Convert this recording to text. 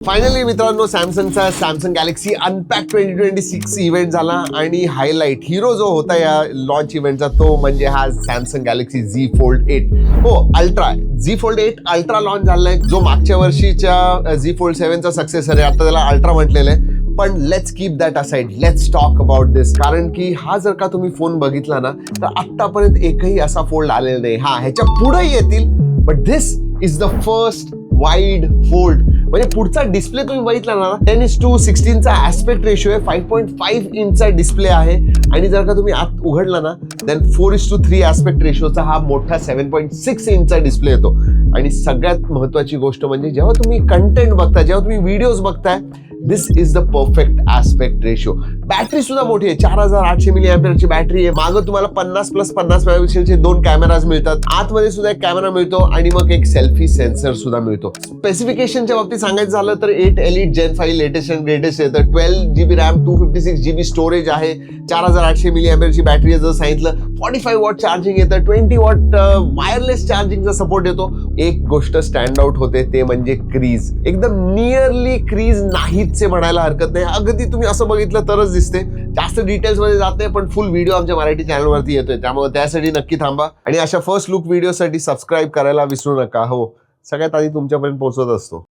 Finally मित्रांनो, सॅमसंगचा Samsung Galaxy unpack 2026 event झाला आणि हायलाइट हिरो जो होता या लॉन्च इव्हेंटचा तो म्हणजे हा सॅमसंग गॅलेक्सी Z Fold 8 हो ultra. Z Fold 8 ultra launch झालाय, जो मागच्या वर्षीच्या Z Fold 7 चा सक्सेसर आहे. आता त्याला अल्ट्रा म्हटलेलं आहे. पण let's keep that aside, let's talk about this. कारण की हा जर का तुम्ही फोन बघितला ना तर आतापर्यंत एकही असा फोल्ड आलेला नाही. हा ह्याच्या पुढे येतील, but this is the first wide fold. म्हणजे पुढचा डिस्प्ले तुम्ही बघितला ना, 10:16 चा ऍस्पेक्ट रेशो आहे, 5.5 इंचचा डिस्प्ले आहे. आणि जर का तुम्ही आत उघडला ना देन 4:3 ऍस्पेक्ट रेशोचा हा मोठा 7.6 इंचचा डिस्प्ले येतो. आणि सगळ्यात महत्वाची गोष्ट म्हणजे जेव्हा तुम्ही कंटेंट बघताय, जेव्हा तुम्ही व्हिडिओज बघताय, this is the perfect aspect ratio. Battery सुद्धा मोठी आहे, 4800 mAh ची बॅटरी आहे. मागं तुम्हाला 50+50 मेगापिक्सेलचे 2 कॅमेराज मिळतात. आतमध्ये सुद्धा एक कॅमेरा मिळतो आणि मग एक सेल्फी सेन्सर सुद्धा मिळतो. स्पेसिफिकेशनच्या बाबतीत सांगायचं झालं तर 8 Elite Gen 5 latest and greatest आहे. तर 12GB रॅम, 256GB स्टोरेज आहे, 4800 mAh ची बॅटरी आहे. जर सांगितलं 45 वॉट चार्जिंग येतं, 20 वॉट वायरलेस चार्जिंगचा सपोर्ट येतो. एक गोष्ट स्टँड आउट होते ते म्हणजे क्रीज. एकदम नियरली क्रीज नाहीच म्हणायला हरकत नाही. अगदी तुम्ही असं बघितलं तरच दिसते. जास्त डिटेल्स मध्ये जात नाही, पण फुल व्हिडिओ आमच्या मराठी चॅनलवरती येतोय, त्यामुळे त्यासाठी नक्की थांबा. आणि अशा फर्स्ट लुक व्हिडिओसाठी सबस्क्राईब करायला विसरू नका. हो, सगळ्यात आधी तुमच्यापर्यंत पोहोचत असतो.